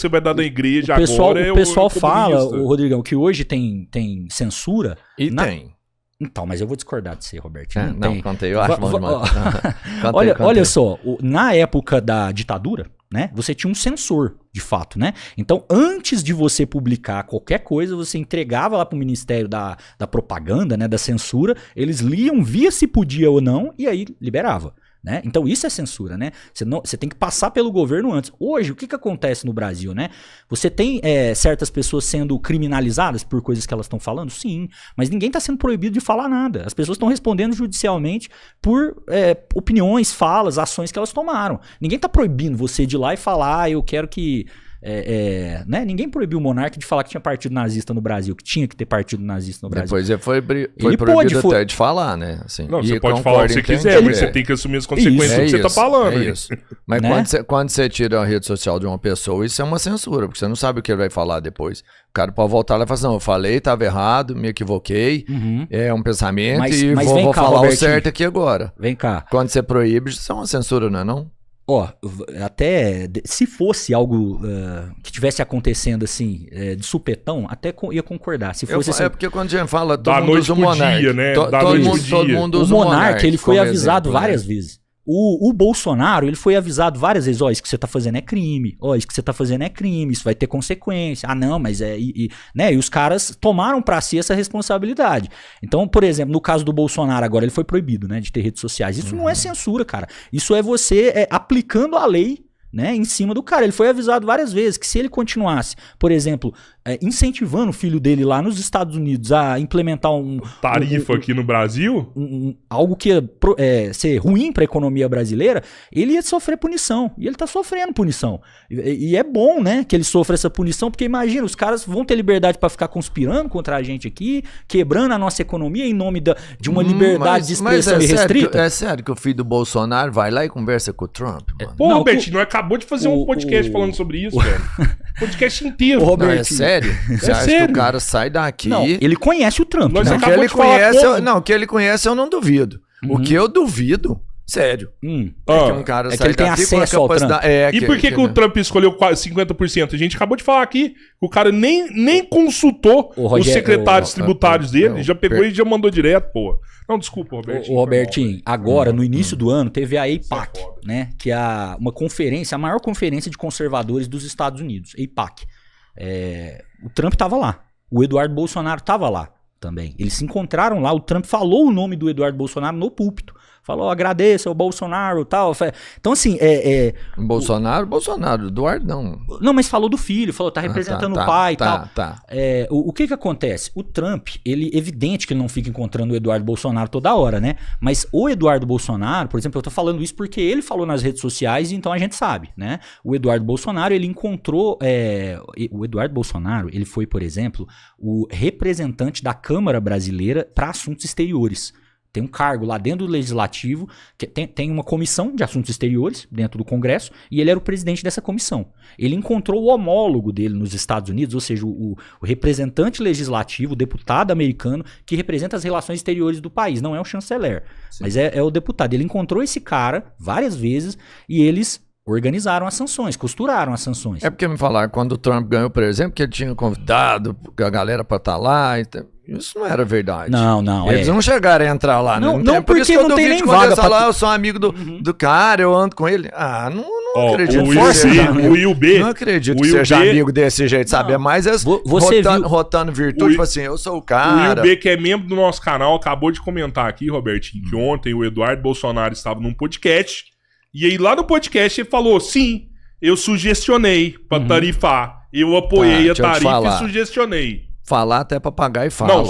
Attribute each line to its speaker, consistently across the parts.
Speaker 1: você vai dar na igreja
Speaker 2: o pessoal fala, o Rodrigão, que hoje tem censura.
Speaker 3: Tem.
Speaker 2: Então, mas eu vou discordar de você, Roberto.
Speaker 3: Contei, eu acho bom demais.
Speaker 2: Olha só, na época da ditadura, né, você tinha um censor, de fato, né? Então, antes de você publicar qualquer coisa, você entregava lá pro Ministério da Propaganda, né, da censura, eles liam, via se podia ou não, e aí liberava. Né? Então isso é censura, né? Você tem que passar pelo governo antes. Hoje, o que acontece no Brasil, né? Você tem certas pessoas sendo criminalizadas por coisas que elas estão falando? Sim, mas ninguém está sendo proibido de falar nada. As pessoas estão respondendo judicialmente por opiniões, falas, ações que elas tomaram. Ninguém está proibindo você de ir lá e falar, eu quero que... né? Ninguém proibiu o monarca de falar que tinha partido nazista no Brasil, que tinha que ter partido nazista no Brasil.
Speaker 3: Depois ele foi proibido até de falar, né? Assim,
Speaker 1: não, você pode falar o que você quiser, mas você tem que assumir as consequências do que você tá falando.
Speaker 3: É isso. Mas né? quando você tira a rede social de uma pessoa, isso é uma censura, porque você não sabe o que ele vai falar depois. O cara pode voltar lá e falar assim, não, eu falei, estava errado, me equivoquei, é um pensamento mas vou falar Robertinho, o certo aqui agora.
Speaker 2: Vem cá.
Speaker 3: Quando você proíbe, isso é uma censura, não é não?
Speaker 2: Até se fosse algo que tivesse acontecendo assim, de supetão, até ia concordar. Se fosse assim,
Speaker 3: porque quando a gente fala
Speaker 1: todo mundo usa o Monark, né?
Speaker 3: Todo mundo usa
Speaker 2: o Monark, ele foi avisado várias vezes. O Bolsonaro, ele foi avisado várias vezes, isso que você tá fazendo é crime, isso que você tá fazendo é crime, isso vai ter consequência. Ah, não, mas né? E os caras tomaram pra si essa responsabilidade. Então, por exemplo, no caso do Bolsonaro agora, ele foi proibido, né, de ter redes sociais. Isso não é censura, cara. Isso é você aplicando a lei, né, em cima do cara. Ele foi avisado várias vezes que se ele continuasse, por exemplo, incentivando o filho dele lá nos Estados Unidos a implementar
Speaker 1: tarifa aqui no Brasil,
Speaker 2: algo que ia ser ruim para a economia brasileira, ele ia sofrer punição. E ele tá sofrendo punição. E é bom, né, que ele sofra essa punição, porque imagina, os caras vão ter liberdade para ficar conspirando contra a gente aqui, quebrando a nossa economia em nome de uma liberdade de expressão irrestrita.
Speaker 3: É sério que o filho do Bolsonaro vai lá e conversa com o Trump, mano?
Speaker 1: Pô, Roberto, não acabou de fazer um podcast falando sobre isso, velho. Podcast inteiro.
Speaker 3: Não, é sério? Você acha que o cara sai daqui...
Speaker 2: Não, ele conhece o Trump.
Speaker 3: Né? Que ele conhece, eu não duvido. O que eu duvido, sério, é que um cara
Speaker 2: sai daqui com a capacidade...
Speaker 1: E por que o Trump escolheu 50%? A gente acabou de falar aqui que o cara nem consultou os secretários tributários dele, já pegou e já mandou direto, pô. Não, desculpa, Robertinho.
Speaker 2: Robertinho, agora, no início do ano, teve a AIPAC, né? Que é uma conferência, a maior conferência de conservadores dos Estados Unidos, AIPAC. O Trump estava lá, o Eduardo Bolsonaro estava lá também. Eles se encontraram lá, o Trump falou o nome do Eduardo Bolsonaro no púlpito. Falou, agradeça ao Bolsonaro e tal. Então, assim,
Speaker 3: Bolsonaro, Eduardo não.
Speaker 2: Não, mas falou do filho, falou, tá representando o pai e tal.
Speaker 3: Tá.
Speaker 2: O que acontece? O Trump, evidente que ele não fica encontrando o Eduardo Bolsonaro toda hora, né? Mas o Eduardo Bolsonaro, por exemplo, eu tô falando isso porque ele falou nas redes sociais, então a gente sabe, né? O Eduardo Bolsonaro, ele encontrou... o Eduardo Bolsonaro, ele foi, por exemplo, o representante da Câmara Brasileira para Assuntos Exteriores. Tem um cargo lá dentro do Legislativo, que tem uma comissão de assuntos exteriores dentro do Congresso, e ele era o presidente dessa comissão. Ele encontrou o homólogo dele nos Estados Unidos, ou seja, o representante legislativo, o deputado americano, que representa as relações exteriores do país. Não é o chanceler, mas é o deputado. Ele encontrou esse cara várias vezes e eles organizaram as sanções, costuraram as sanções.
Speaker 3: É porque me falaram, quando o Trump ganhou, por exemplo, que ele tinha convidado a galera para estar lá e tal. Isso não era verdade.
Speaker 2: Não.
Speaker 3: Eles não chegaram a entrar lá.
Speaker 2: Não,
Speaker 3: por
Speaker 2: porque
Speaker 3: isso que eu
Speaker 2: não tem nem
Speaker 3: quando
Speaker 2: vaga
Speaker 3: lá, eu sou amigo do cara, eu ando com ele. Não acredito.
Speaker 1: O Will B.
Speaker 3: Não acredito que seja amigo desse jeito, sabe? É mais rotando virtude, tipo assim, eu sou o cara.
Speaker 1: O Will B, que é membro do nosso canal, acabou de comentar aqui, Robertinho, que ontem o Eduardo Bolsonaro estava num podcast, e aí lá no podcast ele falou, sim, eu sugestionei pra tarifar, eu apoiei a tarifa e sugestionei.
Speaker 3: Falar até papagaio e fala.
Speaker 1: Não,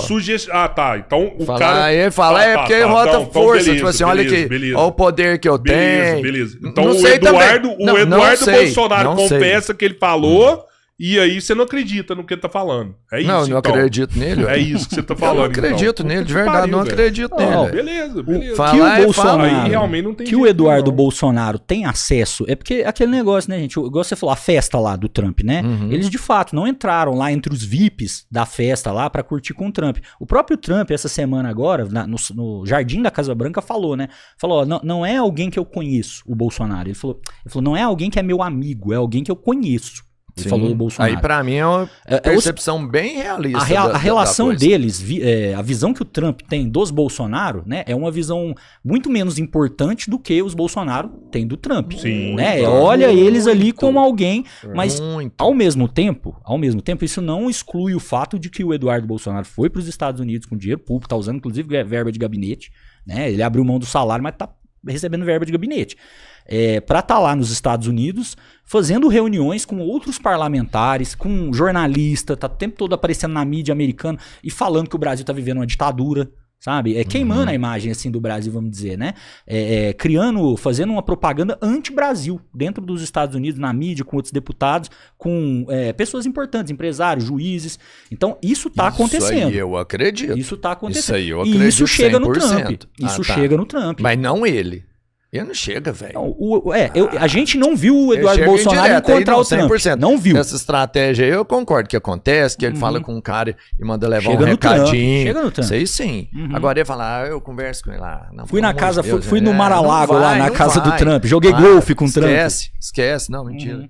Speaker 1: tá. Então o
Speaker 3: falar,
Speaker 1: cara...
Speaker 3: Ele fala, porque ele rota força. Beleza, tipo assim, olha aqui, olha o poder que eu tenho.
Speaker 1: Beleza. Então o Eduardo Bolsonaro confessa que ele falou... E aí você não acredita no que ele tá falando. É isso,
Speaker 3: não acredito nele.
Speaker 1: É isso que você tá falando.
Speaker 3: Eu não acredito nele, de verdade, não acredito nele.
Speaker 1: Beleza.
Speaker 2: Que o Bolsonaro,
Speaker 1: aí realmente não tem
Speaker 2: que o Eduardo Bolsonaro tem acesso, é porque aquele negócio, né, gente, igual você falou, a festa lá do Trump, né? Eles de fato não entraram lá entre os VIPs da festa lá pra curtir com o Trump. O próprio Trump, essa semana agora, no Jardim da Casa Branca, falou, né? Falou, não é alguém que eu conheço, o Bolsonaro. Ele falou, não é alguém que é meu amigo, é alguém que eu conheço. Ele falou do Bolsonaro.
Speaker 3: Aí, pra mim, é uma percepção bem realista.
Speaker 2: A relação deles, a visão que o Trump tem dos Bolsonaro, né, é uma visão muito menos importante do que os Bolsonaro têm do Trump.
Speaker 1: Sim.
Speaker 2: Né? Olha eles ali como alguém, mas ao mesmo tempo, isso não exclui o fato de que o Eduardo Bolsonaro foi para os Estados Unidos com dinheiro público, tá usando inclusive verba de gabinete, né? Ele abriu mão do salário, mas tá recebendo verba de gabinete. Para estar lá nos Estados Unidos, fazendo reuniões com outros parlamentares, com jornalista, tá o tempo todo aparecendo na mídia americana e falando que o Brasil tá vivendo uma ditadura, sabe? Queimando a imagem assim do Brasil, vamos dizer, né? Fazendo uma propaganda anti-Brasil dentro dos Estados Unidos, na mídia, com outros deputados, com pessoas importantes, empresários, juízes. Então, isso tá acontecendo. Isso
Speaker 3: aí eu acredito.
Speaker 2: Isso tá acontecendo.
Speaker 3: Isso aí eu acredito.
Speaker 2: E isso chega
Speaker 3: 100%.
Speaker 2: no Trump. Isso chega no Trump.
Speaker 3: Mas não ele. Ele não chega, velho.
Speaker 2: A gente não viu o Eduardo Bolsonaro encontrar o Trump. 100%. Não viu.
Speaker 3: Essa estratégia aí eu concordo que acontece, que ele fala com um cara e manda levar um recadinho.
Speaker 2: Chega no Trump.
Speaker 3: Sei sim. Agora ele fala, eu converso com ele lá. Não,
Speaker 2: fui na casa, fui no Mar-a-Lago lá na casa do Trump. Joguei golfe com o Trump.
Speaker 3: Esquece. Não, mentira.